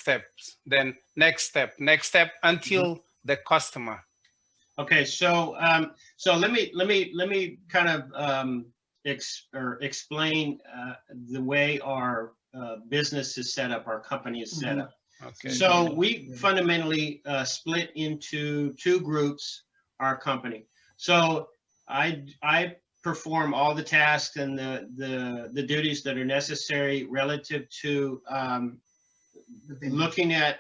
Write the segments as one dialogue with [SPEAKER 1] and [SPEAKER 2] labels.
[SPEAKER 1] steps, then next step until the customer.
[SPEAKER 2] Okay, so let me kind of explain the way our business is set up, our company is set up.
[SPEAKER 1] Okay.
[SPEAKER 2] So we fundamentally split into two groups, our company. So I perform all the tasks and the duties that are necessary relative to looking at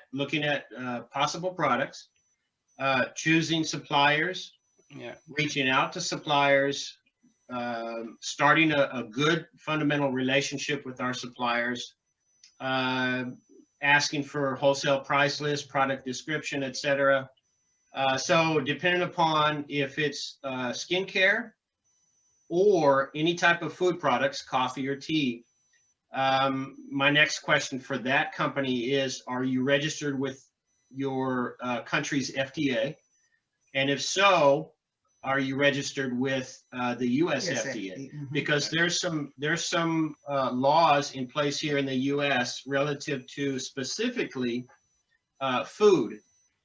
[SPEAKER 2] possible products, choosing suppliers, reaching out to suppliers, starting a good fundamental relationship with our suppliers, asking for wholesale price list, product description, etc. So depending upon if it's skincare or any type of food products, coffee or tea, my next question for that company is, are you registered with your country's FDA? And if so, are you registered with the US FDA? Because there's some laws in place here in the US relative to specifically food,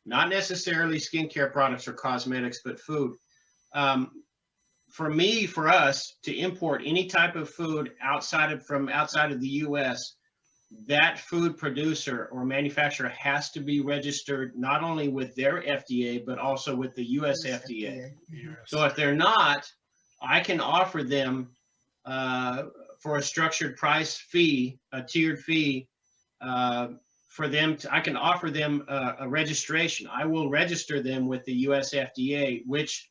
[SPEAKER 2] not necessarily skincare products or cosmetics, but food. For us to import any type of food outside of the US, that food producer or manufacturer has to be registered not only with their FDA, but also with the US FDA. Yes. So if they're not, I can offer them for a structured price fee, a tiered fee, for them I can offer them a registration. I will register them with the US FDA, which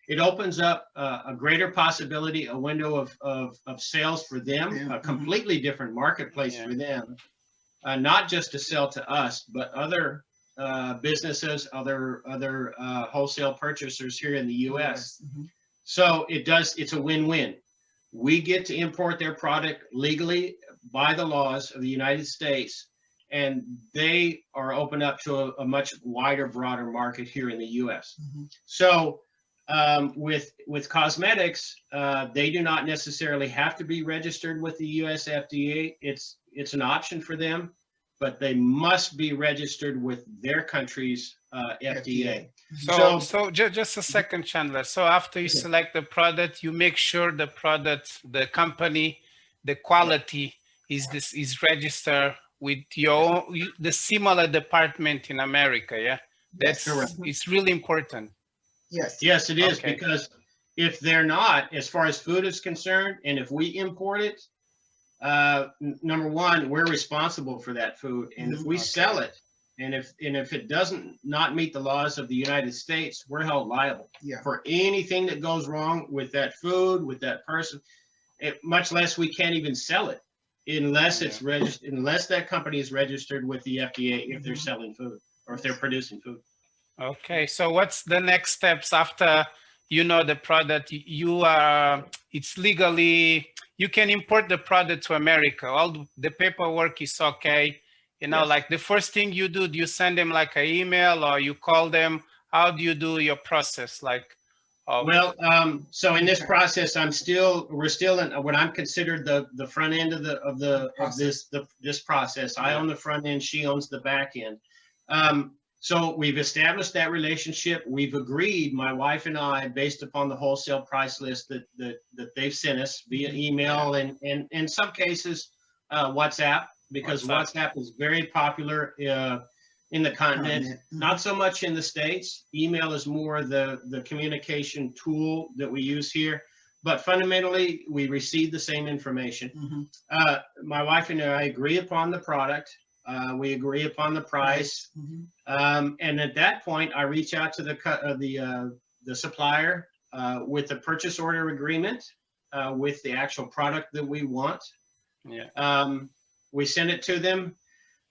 [SPEAKER 2] it opens up a greater possibility, a window of sales for them, a completely different marketplace for them, not just to sell to us, but other businesses, other wholesale purchasers here in the US. So it's a win-win. We get to import their product legally by the laws of the United States, and they are open up to a much wider, broader market here in the US. So with cosmetics, they do not necessarily have to be registered with the US FDA. It's an option for them, but they must be registered with their country's FDA.
[SPEAKER 1] So just a second, Chandler. So after you select the product, you make sure the product, the company, the quality is registered with the similar department in America. Yeah, that's correct. It's really important.
[SPEAKER 2] Yes, it is, because if they're not, as far as food is concerned, and if we import it, number one, we're responsible for that food, and if we sell it, and if it doesn't not meet the laws of the United States, we're held liable for anything that goes wrong with that food, with that person. Much less we can't even sell it unless it's registered, unless that company is registered with the FDA if they're selling food or if they're producing food.
[SPEAKER 1] Okay, so what's the next steps after you know the product? It's legally, you can import the product to America. All the paperwork is okay. You know, like the first thing you do you send them like an email or you call them? How do you do your process? Like,
[SPEAKER 2] so in this process, we're still in what I'm considered the front end of this process. I own the front end, she owns the back end. So we've established that relationship. We've agreed, my wife and I, based upon the wholesale price list that they've sent us via email and in some cases WhatsApp, because WhatsApp is very popular in the continent. Not so much in the States. Email is more the communication tool that we use here. But fundamentally, we receive the same information. My wife and I agree upon the product. We agree upon the price, and at that point, I reach out to the supplier with the purchase order agreement with the actual product that we want. We send it to them.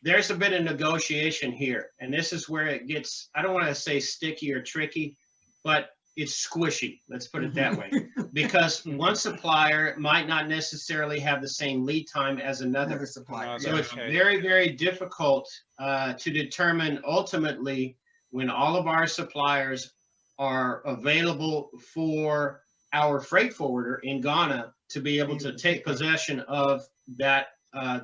[SPEAKER 2] There's a bit of negotiation here, and this is where it gets, I don't want to say sticky or tricky, but it's squishy, let's put it that way, because one supplier might not necessarily have the same lead time as another supplier. So it's very, very difficult to determine ultimately when all of our suppliers are available for our freight forwarder in Ghana to be able to take possession of that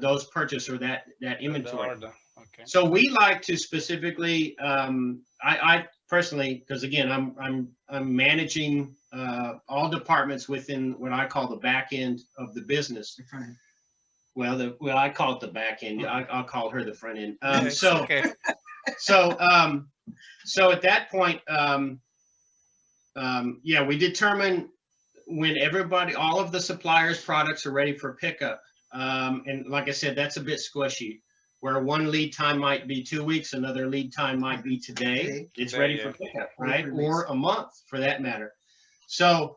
[SPEAKER 2] those purchase or that inventory.
[SPEAKER 1] Okay.
[SPEAKER 2] So we like to specifically, I personally, because again, I'm managing all departments within what I call the back end of the business.
[SPEAKER 3] The front end.
[SPEAKER 2] Well, I call it the back end. I'll call her the front end.
[SPEAKER 1] Yeah, it's okay.
[SPEAKER 2] So, so at that point, yeah, we determine when all of the suppliers' products are ready for pickup. And like I said, that's a bit squishy, where one lead time might be 2 weeks, another lead time might be today. It's
[SPEAKER 1] Today,
[SPEAKER 2] ready
[SPEAKER 1] yeah.
[SPEAKER 2] for pickup,
[SPEAKER 3] Or
[SPEAKER 2] right?
[SPEAKER 3] 3
[SPEAKER 2] Or
[SPEAKER 3] weeks.
[SPEAKER 2] a month for that matter. So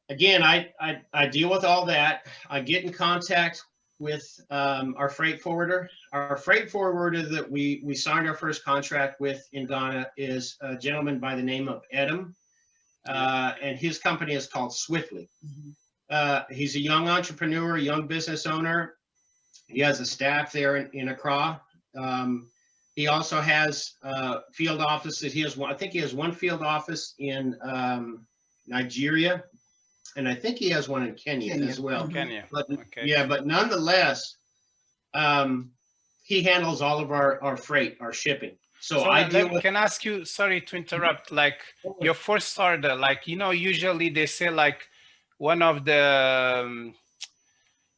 [SPEAKER 2] again, I deal with all that. I get in contact with our freight forwarder. Our freight forwarder that we signed our first contract with in Ghana is a gentleman by the name of Edom, and his company is called Swiftly.
[SPEAKER 3] Mhm.
[SPEAKER 2] He's a young entrepreneur, a young business owner. He has a staff there in Accra. He also has field offices. I think he has one field office in Nigeria, and I think he has one in Kenya
[SPEAKER 3] Kenya.
[SPEAKER 2] as well.
[SPEAKER 3] Mhm.
[SPEAKER 1] Kenya.
[SPEAKER 2] But
[SPEAKER 1] Okay.
[SPEAKER 2] yeah, but nonetheless, he handles all of our freight, our shipping. So I deal with.
[SPEAKER 1] Can I ask you, sorry to interrupt, like your first order, like, usually they say like one of the,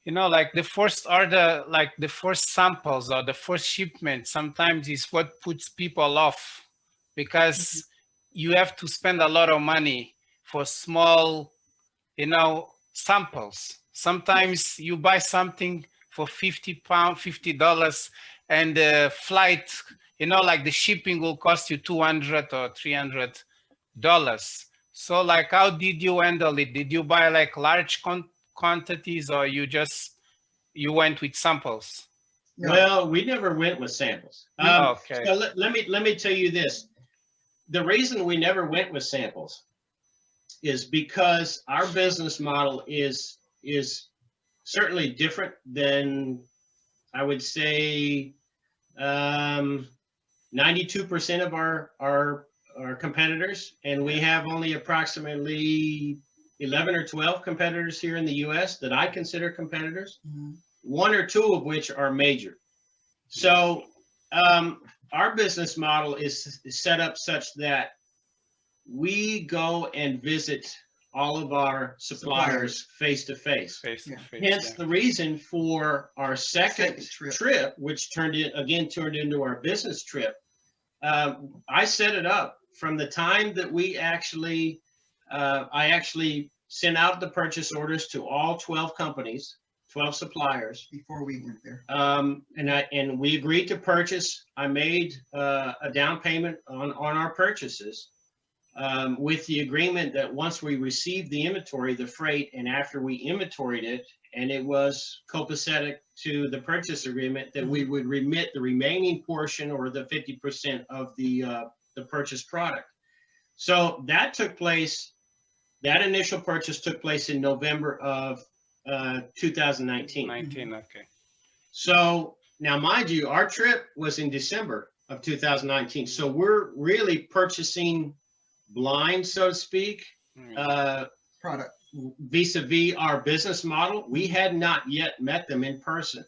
[SPEAKER 1] like the first order, like the first samples or the first shipment, sometimes is what puts people off because you have to spend a lot of money for small, samples. Sometimes you buy something for £50, $50, and the flight, like the shipping will cost you $200 or $300. So like, how did you handle it? Did you buy like large quantities, or you went with samples?
[SPEAKER 3] No.
[SPEAKER 2] Well, we never went with samples.
[SPEAKER 1] Okay.
[SPEAKER 2] So let me tell you this. The reason we never went with samples is because our business model is certainly different than, I would say, 92% of our competitors, and we have only approximately 11 or 12 competitors here in the U.S. that I consider competitors.
[SPEAKER 3] Mhm.
[SPEAKER 2] One or two of which are major. So our business model is set up such that we go and visit all of our suppliers face to face.
[SPEAKER 1] Face to
[SPEAKER 3] Yeah.
[SPEAKER 1] face.
[SPEAKER 2] Hence
[SPEAKER 1] Yeah.
[SPEAKER 2] the reason for our second
[SPEAKER 3] Second trip.
[SPEAKER 2] trip, which turned into our business trip. I set it up from the time that I actually sent out the purchase orders to all 12 companies, 12 suppliers.
[SPEAKER 3] Before we went there.
[SPEAKER 2] And we agreed to purchase. I made a down payment on our purchases, with the agreement that once we received the inventory, the freight, and after we inventoried it, and it was copacetic to the purchase agreement, that we would remit the remaining portion, or the 50% of the purchase product. So that took place. That initial purchase took place in November of 2019.
[SPEAKER 1] 19. Okay.
[SPEAKER 2] So now, mind you, our trip was in December of 2019. So we're really purchasing blind, so to speak,
[SPEAKER 3] Product.
[SPEAKER 2] vis-a-vis our business model. We had not yet met them in person.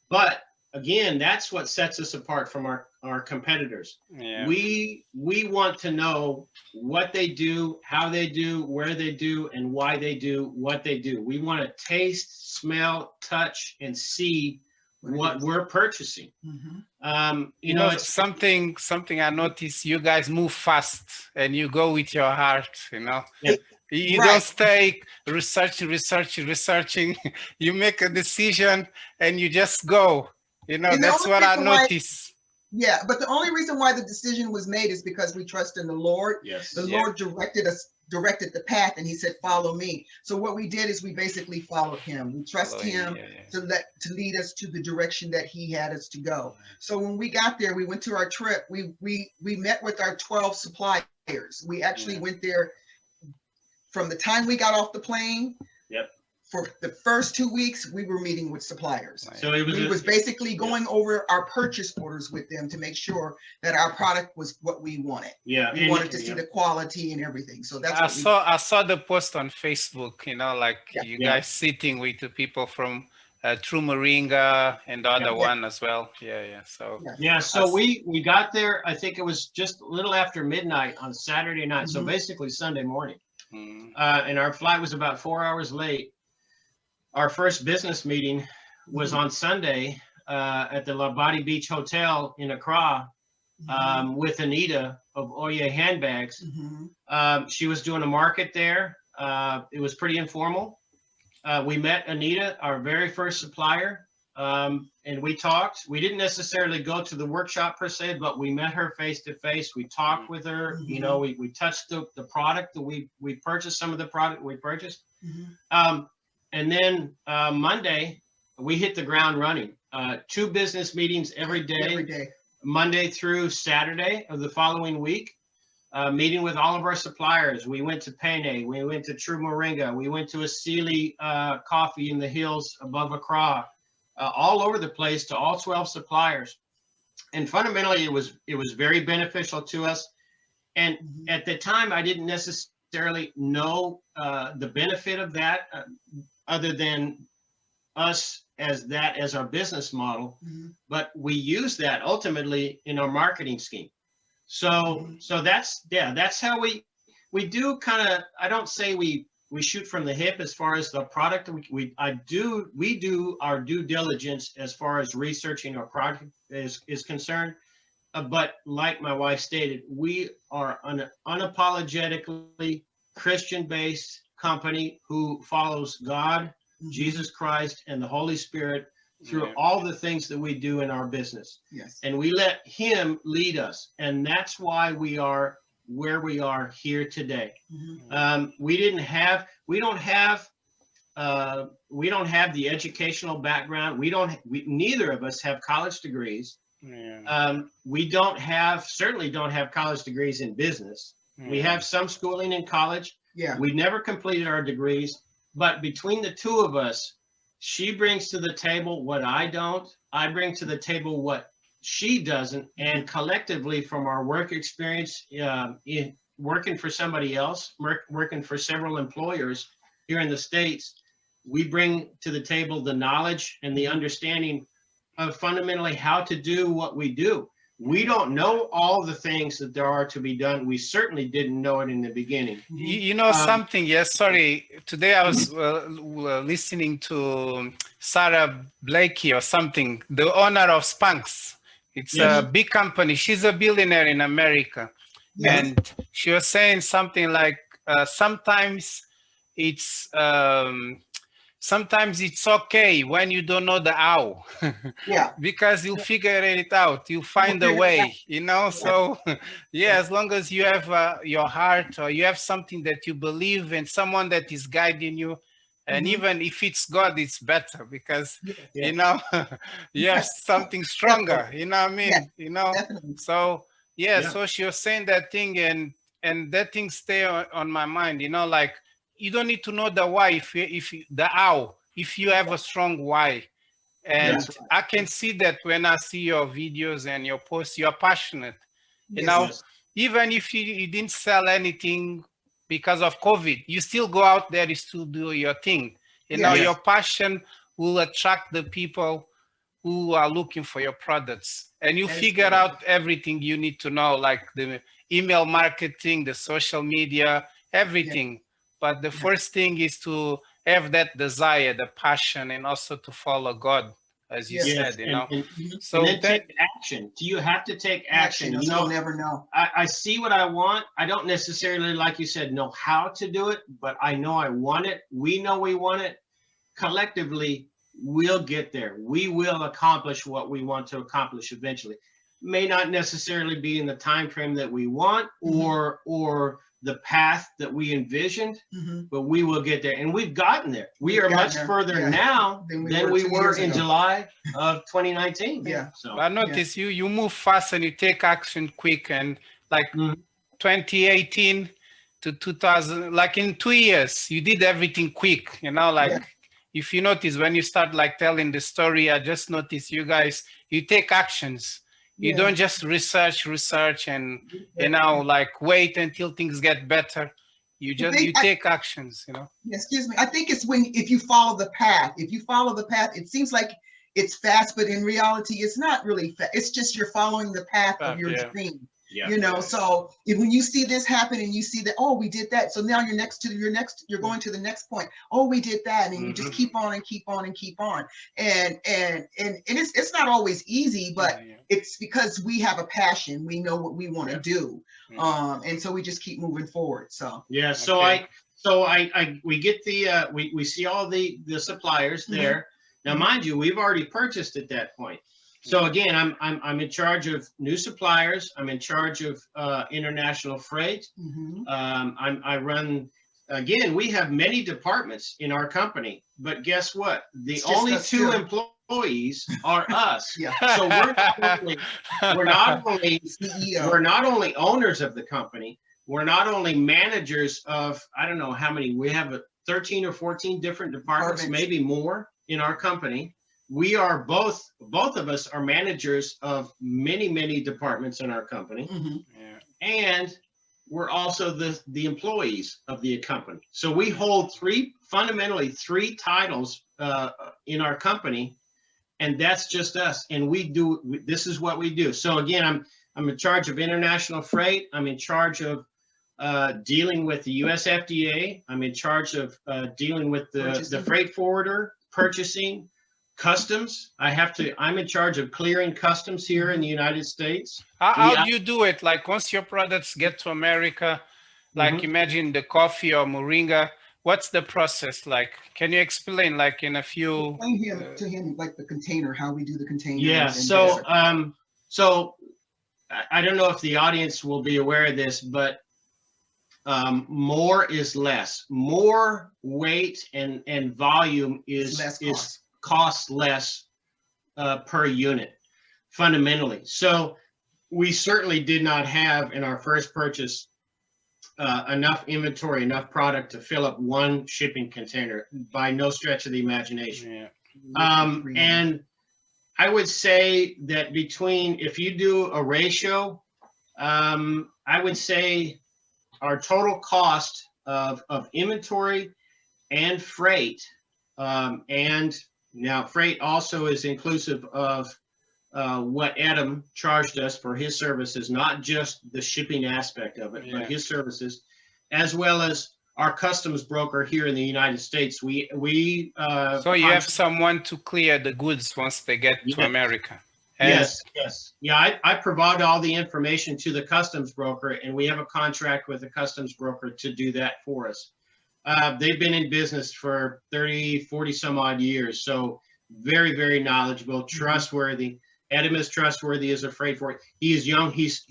[SPEAKER 2] But again, that's what sets us apart from our competitors.
[SPEAKER 1] Yeah.
[SPEAKER 2] We want to know what they do, how they do, where they do, and why they do what they do. We want to taste, smell, touch, and see what we're purchasing.
[SPEAKER 3] Mhm.
[SPEAKER 2] It's
[SPEAKER 1] something I noticed, you guys move fast and you go with your heart,
[SPEAKER 2] Yeah.
[SPEAKER 1] You
[SPEAKER 3] Right.
[SPEAKER 1] don't stay researching. You make a decision and you just go.
[SPEAKER 3] And the
[SPEAKER 1] That's
[SPEAKER 3] only
[SPEAKER 1] what I
[SPEAKER 3] reason why-
[SPEAKER 1] notice.
[SPEAKER 3] Yeah, but the only reason why the decision was made is because we trust in the Lord.
[SPEAKER 2] yes.
[SPEAKER 3] The
[SPEAKER 1] Yeah.
[SPEAKER 3] Lord directed the path, and He said, "Follow me." So what we did is we basically followed Him. We trust
[SPEAKER 1] Following,
[SPEAKER 3] Him
[SPEAKER 1] yeah.
[SPEAKER 3] to lead us to the direction that He had us to go. So when we got there, we went to our trip. We met with our 12 suppliers. We actually
[SPEAKER 1] Yeah.
[SPEAKER 3] went there from the time we got off the plane.
[SPEAKER 2] Yep.
[SPEAKER 3] For the first 2 weeks, we were meeting with suppliers.
[SPEAKER 1] Right.
[SPEAKER 2] So it
[SPEAKER 3] We was basically going over our purchase orders with them to make sure that our product was what we wanted.
[SPEAKER 2] yeah.
[SPEAKER 3] We wanted to see the quality and everything. So that's
[SPEAKER 1] I
[SPEAKER 3] what
[SPEAKER 1] saw the post on Facebook, like
[SPEAKER 3] Yeah.
[SPEAKER 1] you
[SPEAKER 2] Yeah.
[SPEAKER 1] guys sitting with the people from True Moringa and the other
[SPEAKER 3] Yeah.
[SPEAKER 1] one as well. Yeah. So
[SPEAKER 3] Yeah.
[SPEAKER 2] Yeah, so
[SPEAKER 1] Us-
[SPEAKER 2] we got there, I think it was just a little after midnight on Saturday night, so
[SPEAKER 3] Mhm.
[SPEAKER 2] basically Sunday morning.
[SPEAKER 1] mm,
[SPEAKER 2] And our flight was about 4 hours late. Our first business meeting was
[SPEAKER 3] Mhm.
[SPEAKER 2] on Sunday at the Labadi Beach Hotel in Accra with Anita of Oye Handbags.
[SPEAKER 3] Mhm.
[SPEAKER 2] She was doing a market there. It was pretty informal. We met Anita, our very first supplier, and we talked. We didn't necessarily go to the workshop per se, but we met her face to face. We talked with her. You know, we touched the product that we purchased, some of the product we purchased.
[SPEAKER 3] Mhm.
[SPEAKER 2] And then Monday, we hit the ground running. 2 business meetings every
[SPEAKER 3] Every
[SPEAKER 2] day,
[SPEAKER 3] day.
[SPEAKER 2] Monday through Saturday of the following week. Meeting with all of our suppliers. We went to Pene, we went to True Moringa, we went to Asili Coffee in the hills above Accra, all over the place to all 12 suppliers. And fundamentally, it was very beneficial to us. And
[SPEAKER 3] Mhm.
[SPEAKER 2] at the time, I didn't necessarily know the benefit of that, other than us as our business model.
[SPEAKER 3] Mhm.
[SPEAKER 2] But we use that ultimately in our marketing scheme. So
[SPEAKER 3] Mhm.
[SPEAKER 2] that's how we do kind of. I don't say we shoot from the hip as far as the product. We do our due diligence as far as researching our product is concerned. But like my wife stated, we are an unapologetically Christian-based company who follows God,
[SPEAKER 3] Mhm.
[SPEAKER 2] Jesus Christ, and the Holy Spirit through
[SPEAKER 1] yeah.
[SPEAKER 2] all the things that we do in our business.
[SPEAKER 3] Yes.
[SPEAKER 2] And we let Him lead us. And that's why we are where we are here today.
[SPEAKER 3] Mhm.
[SPEAKER 2] We don't have the educational background. Neither of us have college degrees.
[SPEAKER 1] Yeah.
[SPEAKER 2] We certainly don't have college degrees in business. We
[SPEAKER 1] Yeah.
[SPEAKER 2] have some schooling in college.
[SPEAKER 3] Yeah.
[SPEAKER 2] We never completed our degrees, but between the two of us, she brings to the table what I don't. I bring to the table what she doesn't. And collectively, from our work experience in working for somebody else, working for several employers here in the States, we bring to the table the knowledge and the understanding of fundamentally how to do what we do. We don't know all the things that there are to be done. We certainly didn't know it in the beginning.
[SPEAKER 1] You know
[SPEAKER 2] Um,
[SPEAKER 1] something? Yes, sorry. Today I was listening to Sarah Blakey or something, the owner of Spanx. It's
[SPEAKER 2] Yes.
[SPEAKER 1] a big company. She's a billionaire in America.
[SPEAKER 3] Yes.
[SPEAKER 1] And she was saying something like sometimes it's sometimes it's okay when you don't know the how.
[SPEAKER 3] Yeah.
[SPEAKER 1] Because you figure it out, you
[SPEAKER 3] We'll
[SPEAKER 1] find a
[SPEAKER 3] figure it out.
[SPEAKER 1] way, you know. So yeah, as long as you have your heart, or you have something that you believe in, someone that is guiding you, and
[SPEAKER 3] Mhm.
[SPEAKER 1] even if it's God, it's better, because
[SPEAKER 3] Yes.
[SPEAKER 1] you know you have something stronger,
[SPEAKER 3] Definitely.
[SPEAKER 1] you know what I
[SPEAKER 3] Yes.
[SPEAKER 1] mean, you know.
[SPEAKER 3] Definitely.
[SPEAKER 1] So yeah,
[SPEAKER 2] yeah.
[SPEAKER 1] so she was saying that thing, and that thing stay on my mind, you know, like you don't need to know the why, the how, if you have a strong why. And
[SPEAKER 3] That's right.
[SPEAKER 1] I can see that when I see your videos and your posts, you're passionate. You
[SPEAKER 3] Yes.
[SPEAKER 1] know,
[SPEAKER 2] Yes.
[SPEAKER 1] even if you didn't sell anything because of COVID, you still go out there, you still do your thing. You know,
[SPEAKER 3] Yes.
[SPEAKER 1] your
[SPEAKER 2] Yes.
[SPEAKER 1] passion will attract the people who are looking for your products. And you
[SPEAKER 3] That is
[SPEAKER 1] figure
[SPEAKER 3] correct.
[SPEAKER 1] out everything you need to know, like the email marketing, the social media,
[SPEAKER 3] Yeah.
[SPEAKER 1] everything. But the
[SPEAKER 3] Yeah.
[SPEAKER 1] first thing is to have that desire, the passion, and also to follow God, as you
[SPEAKER 3] Yes.
[SPEAKER 1] said,
[SPEAKER 2] Yes.
[SPEAKER 1] you
[SPEAKER 2] And,
[SPEAKER 1] know.
[SPEAKER 2] and
[SPEAKER 3] Mhm.
[SPEAKER 2] and
[SPEAKER 1] So
[SPEAKER 2] then
[SPEAKER 1] that,
[SPEAKER 2] take action. Do you have to take
[SPEAKER 3] Action,
[SPEAKER 2] action? You
[SPEAKER 3] else we'll
[SPEAKER 2] know,
[SPEAKER 3] never know.
[SPEAKER 2] I see what I want. I don't necessarily, like you said, know how to do it, but I know I want it. We know we want it. Collectively, we'll get there. We will accomplish what we want to accomplish eventually. May not necessarily be in the time frame that we want, or the path that we envisioned,
[SPEAKER 3] Mhm.
[SPEAKER 2] but we will get there. And we've gotten there. We
[SPEAKER 3] We've
[SPEAKER 2] are
[SPEAKER 3] gotten
[SPEAKER 2] much
[SPEAKER 3] there.
[SPEAKER 2] further
[SPEAKER 3] Yeah.
[SPEAKER 2] now
[SPEAKER 3] Than
[SPEAKER 2] than
[SPEAKER 3] we
[SPEAKER 2] we
[SPEAKER 3] were 2
[SPEAKER 2] were
[SPEAKER 3] years
[SPEAKER 2] in
[SPEAKER 3] ago.
[SPEAKER 2] July of 2019.
[SPEAKER 3] Yeah.
[SPEAKER 2] So,
[SPEAKER 1] I notice you move fast and you take action quick, and like
[SPEAKER 2] mhm.
[SPEAKER 1] 2018 to 2000, like in 2 years, you did everything quick, you know, like
[SPEAKER 3] Yeah.
[SPEAKER 1] if you notice when you start like telling the story, I just noticed you guys, you take actions. You
[SPEAKER 3] Yeah.
[SPEAKER 1] don't just research and, you
[SPEAKER 3] Yeah.
[SPEAKER 1] know, like wait until things get better. You
[SPEAKER 3] I
[SPEAKER 1] just
[SPEAKER 3] think
[SPEAKER 1] you take actions, you know.
[SPEAKER 3] excuse me. I think it's when if you follow the path. If you follow the path, it seems like it's fast, but in reality, it's not really fast. It's just you're following the path of your
[SPEAKER 1] Yeah.
[SPEAKER 3] dream.
[SPEAKER 2] Yeah.
[SPEAKER 3] You know, so when you see this happen and you see that, oh, we did that. So now you're going to the next point. Oh, we did that. And you just keep on and keep on and keep on. And it's not always easy, but
[SPEAKER 1] Yeah.
[SPEAKER 3] it's because we have a passion. We know what we want to do.
[SPEAKER 1] Mhm.
[SPEAKER 3] And so we just keep moving forward. So
[SPEAKER 2] Yeah. So
[SPEAKER 1] Okay.
[SPEAKER 2] we get the we see all the suppliers there. Now, mind you, we've already purchased at that point. So again, I'm in charge of new suppliers. I'm in charge of international freight. I run. Again, we have many departments in our company, but guess what? The
[SPEAKER 3] It's just
[SPEAKER 2] only
[SPEAKER 3] us
[SPEAKER 2] two
[SPEAKER 3] two.
[SPEAKER 2] employees are us.
[SPEAKER 3] Yeah.
[SPEAKER 2] So we're not only
[SPEAKER 3] CEO.
[SPEAKER 2] we're not only owners of the company, we're not only managers of, I don't know how many, we have 13 or 14 different departments, maybe more in our company. We are both of us are managers of many departments in our company.
[SPEAKER 1] Yeah.
[SPEAKER 2] And we're also the employees of the company. So we hold fundamentally three titles in our company, and that's just us. And this is what we do. So again, I'm in charge of international freight. I'm in charge of dealing with the US FDA. I'm in charge of dealing with the freight forwarder, purchasing, customs. I'm in charge of clearing customs here in the United States.
[SPEAKER 1] How do you do it? Like once your products get to America, like imagine the coffee or moringa, what's the process like? Can you explain like in a few?
[SPEAKER 3] Explain to him like the container, how we do the container.
[SPEAKER 2] Yeah. So I don't know if the audience will be aware of this, but more is less. More weight and volume costs less per unit, fundamentally. So we certainly did not have in our first purchase enough inventory, enough product to fill up one shipping container by no stretch of the imagination.
[SPEAKER 1] Yeah.
[SPEAKER 2] And I would say that if you do a ratio, I would say our total cost of inventory and freight, and now freight also is inclusive of what Adam charged us for his services, not just the shipping aspect of it, but his services, as well as our customs broker here in the United States. So
[SPEAKER 1] you have someone to clear the goods once they get to America.
[SPEAKER 2] Yes. Yeah, I provide all the information to the customs broker, and we have a contract with the customs broker to do that for us. They've been in business for 30, 40 some odd years. So very knowledgeable, trustworthy. Adam is trustworthy as a freight forwarder. He is young. He's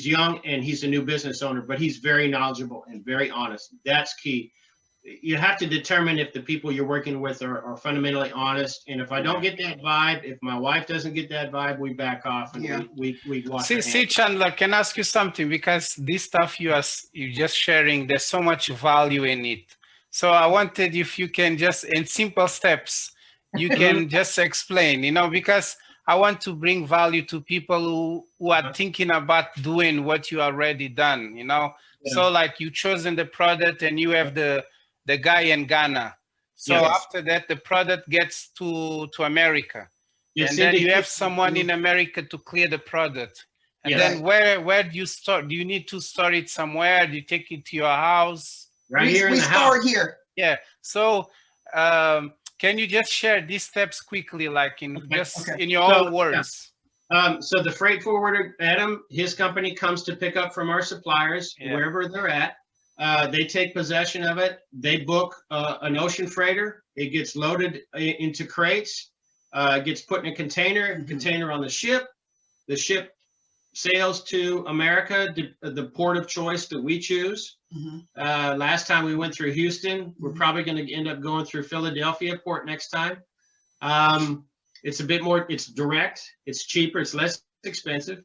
[SPEAKER 2] young and he's a new business owner, but he's very knowledgeable and very honest. That's key. You have to determine if the people you're working with are fundamentally honest. And if I don't get that vibe, if my wife doesn't get that vibe, we back off and we wash our hands.
[SPEAKER 1] See, Chandler, can I ask you something? Because this stuff you're just sharing, there's so much value in it. So I wanted if you can just in simple steps, you can just explain, because I want to bring value to people who are thinking about doing what you already done, So like you chosen the product and you have the guy in Ghana. So after that, the product gets to America. And then you have someone in America to clear the product. And then where do you store? Do you need to store it somewhere? Do you take it to your house?
[SPEAKER 2] Right here in the house.
[SPEAKER 3] We store it here.
[SPEAKER 1] Yeah. So can you just share these steps quickly, like in your own words?
[SPEAKER 2] So the freight forwarder, Adam, his company comes to pick up from our suppliers wherever they're at. They take possession of it. They book an ocean freighter. It gets loaded into crates. Gets put in a container on the ship. The ship sails to America, the port of choice that we choose. Last time we went through Houston. We're probably going to end up going through Philadelphia port next time. It's a bit more, it's direct, it's cheaper, it's less expensive.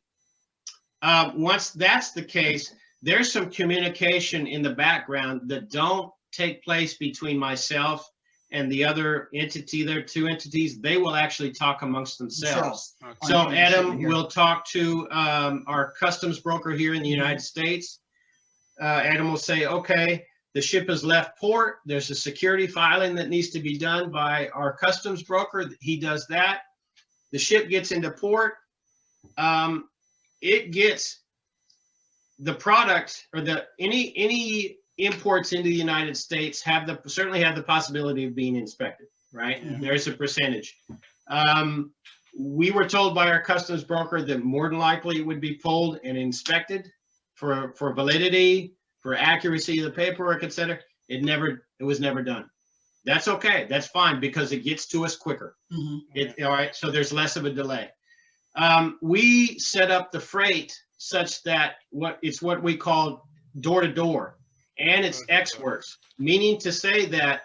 [SPEAKER 2] Once that's the case, there's some communication in the background that don't take place between myself and the other entity. There are two entities. They will actually talk amongst themselves. Okay. So Adam will talk to our customs broker here in the United States. Adam will say, okay, the ship has left port. There's a security filing that needs to be done by our customs broker. He does that. The ship gets into port. It gets the product, or any imports into the United States certainly have the possibility of being inspected, right?
[SPEAKER 1] Yeah.
[SPEAKER 2] There's a percentage. We were told by our customs broker that more than likely it would be pulled and inspected for validity, for accuracy of the paperwork, et cetera. It was never done. That's okay. That's fine, because it gets to us quicker. All right. So there's less of a delay. We set up the freight such that it's what we call door to door, and it's Ex Works, meaning to say that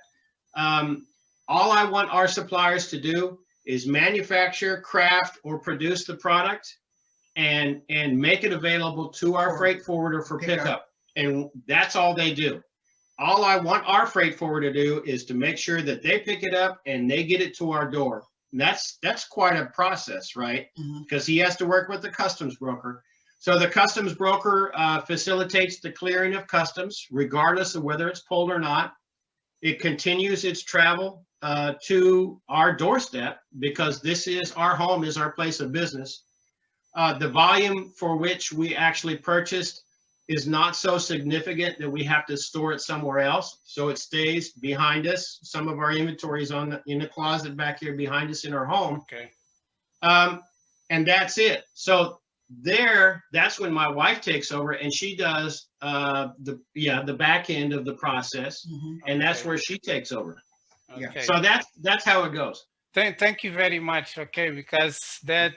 [SPEAKER 2] all I want our suppliers to do is manufacture, craft, or produce the product and make it available to our freight forwarder for pickup. And that's all they do. All I want our freight forwarder to do is to make sure that they pick it up and they get it to our door. And that's quite a process, right? Because he has to work with the customs broker. So the customs broker facilitates the clearing of customs, regardless of whether it's pulled or not. It continues its travel to our doorstep, because this is our home, is our place of business. The volume for which we actually purchased is not so significant that we have to store it somewhere else. So it stays behind us. Some of our inventory is in the closet back here behind us in our home.
[SPEAKER 1] Okay.
[SPEAKER 2] And that's it. So that's when my wife takes over, and she does the back end of the process, and that's where she takes over.
[SPEAKER 1] Okay.
[SPEAKER 2] So that's how it goes.
[SPEAKER 1] Thank you very much. Okay, because that,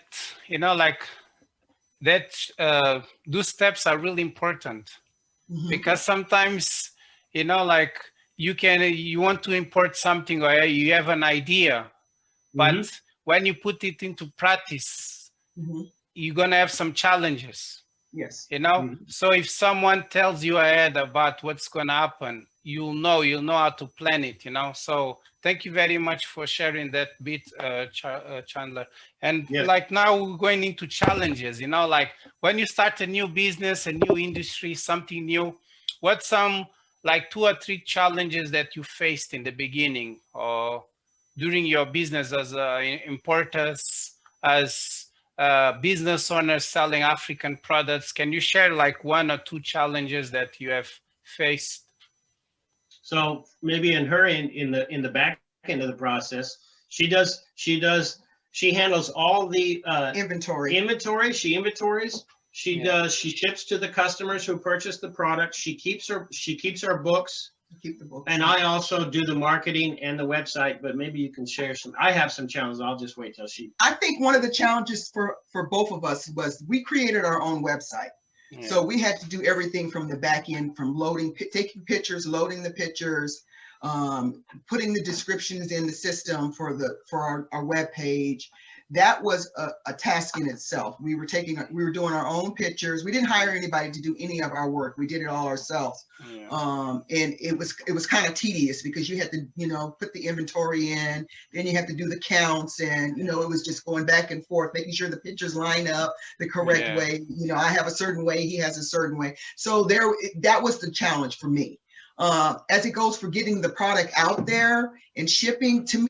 [SPEAKER 1] those steps are really important, because sometimes, you want to import something, or you have an idea, but when you put it into practice, you're going to have some challenges.
[SPEAKER 3] Yes.
[SPEAKER 1] So if someone tells you ahead about what's going to happen, you'll know how to plan it, So thank you very much for sharing that bit, Chandler. And now we're going into challenges, when you start a new business, a new industry, something new, what's some 2 or 3 challenges that you faced in the beginning or during your business as importers, as business owners selling African products? Can you share 1 or 2 challenges that you have faced?
[SPEAKER 2] So maybe in the back end of the process, she handles all the inventory. She inventories. She ships to the customers who purchase the product. She keeps our books.
[SPEAKER 3] Keep the books.
[SPEAKER 2] And I also do the marketing and the website, but maybe you can share I have some challenges. I'll just wait till I
[SPEAKER 3] think one of the challenges for both of us was we created our own website. Yeah. So we had to do everything from the back end, from taking pictures, loading the pictures, putting the descriptions in the system for our web page. That was a task in itself. We were doing our own pictures. We didn't hire anybody to do any of our work. We did it all ourselves. Yeah. And it was kind of tedious, because you had to, put the inventory in, then you had to do the counts, and, it was just going back and forth, making sure the pictures line up the correct way. I have a certain way, he has a certain way. So that was the challenge for me. As it goes for getting the product out there and shipping, to me,